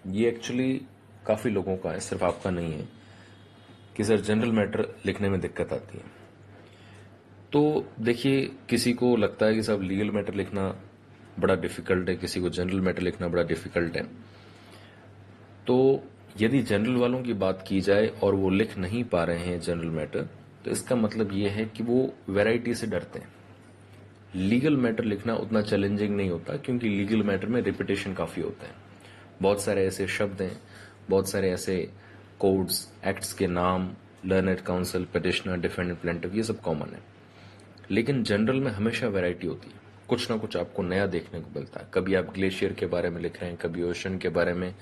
ये एक्चुअली काफ़ी लोगों का है, सिर्फ आपका नहीं है, कि सर जनरल मैटर लिखने में दिक्कत आती है। तो देखिए, किसी को लगता है कि साहब लीगल मैटर लिखना बड़ा डिफिकल्ट है, किसी को जनरल मैटर लिखना बड़ा डिफिकल्ट है। तो यदि जनरल वालों की बात की जाए और वो लिख नहीं पा रहे हैं जनरल मैटर, तो इसका मतलब ये है कि वो वैरायटी से डरते हैं। लीगल मैटर लिखना उतना चैलेंजिंग नहीं होता, क्योंकि लीगल मैटर में रिपीटेशन काफ़ी होता है। बहुत सारे ऐसे शब्द हैं, बहुत सारे ऐसे कोड्स, एक्ट्स के नाम, learned council, petitioner, defendant, plaintiff, ये सब कॉमन है। लेकिन जनरल में हमेशा वैरायटी होती है, कुछ ना कुछ आपको नया देखने को मिलता है। कभी आप ग्लेशियर के बारे में लिख रहे हैं, कभी ओशन के बारे में,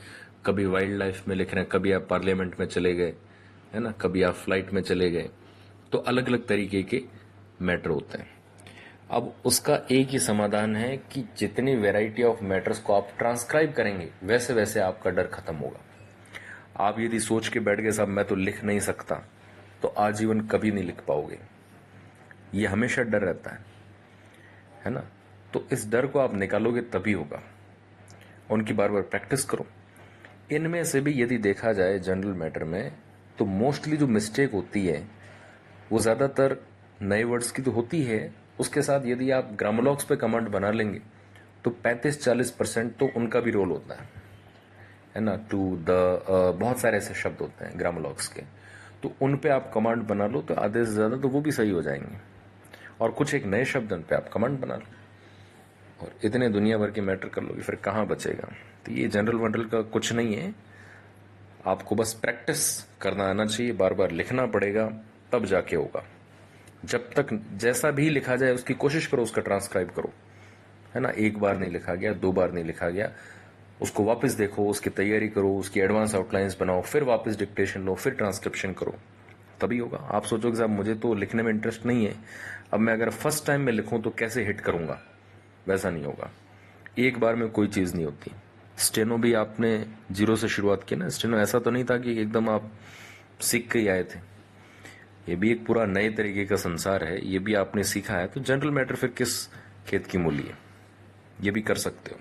कभी वाइल्ड लाइफ में लिख रहे हैं, कभी आप पार्लियामेंट में चले गए, है ना, कभी आप फ्लाइट में चले गए। तो अलग अलग तरीके के मैटर होते हैं। अब उसका एक ही समाधान है कि जितनी वैरायटी ऑफ मैटर्स को आप ट्रांसक्राइब करेंगे, वैसे वैसे आपका डर खत्म होगा। आप यदि सोच के बैठ गए साहब मैं तो लिख नहीं सकता, तो आजीवन कभी नहीं लिख पाओगे। ये हमेशा डर रहता है ना। तो इस डर को आप निकालोगे तभी होगा। उनकी बार बार प्रैक्टिस करो। इनमें से भी यदि देखा जाए जनरल मैटर में, तो मोस्टली जो मिस्टेक होती है वो ज़्यादातर नए वर्ड्स की तो होती है। उसके साथ यदि आप ग्रामोलॉग्स पे कमांड बना लेंगे, तो 35-40% तो उनका भी रोल होता है ना। टू द बहुत सारे ऐसे शब्द होते हैं ग्रामोलॉग्स के, तो उन पे आप कमांड बना लो तो आधे से ज़्यादा तो वो भी सही हो जाएंगे। और कुछ एक नए शब्द उन पे आप कमांड बना लो और इतने दुनिया भर के मैटर कर लोगे, फिर कहाँ बचेगा। तो ये जनरल मैटर का कुछ नहीं है, आपको बस प्रैक्टिस करना आना चाहिए, बार बार लिखना पड़ेगा, तब जाके होगा। जब तक जैसा भी लिखा जाए उसकी कोशिश करो, उसका ट्रांसक्राइब करो, है ना। एक बार नहीं लिखा गया, 2 बार नहीं लिखा गया, उसको वापस देखो, उसकी तैयारी करो, उसकी एडवांस आउटलाइंस बनाओ, फिर वापस डिक्टेशन लो, फिर ट्रांसक्रिप्शन करो, तभी होगा। आप सोचोगे साहब मुझे तो लिखने में इंटरेस्ट नहीं है, अब मैं अगर फर्स्ट टाइम में लिखूं तो कैसे हिट करूंगा, वैसा नहीं होगा। एक बार में कोई चीज़ नहीं होती। स्टेनो भी आपने जीरो से शुरुआत की ना। स्टेनो ऐसा तो नहीं था कि एकदम आप सीख के ही आए थे, ये भी एक पूरा नए तरीके का संसार है, ये भी आपने सीखा है। तो जनरल मैटर फिर किस खेत की मूली है, ये भी कर सकते हो।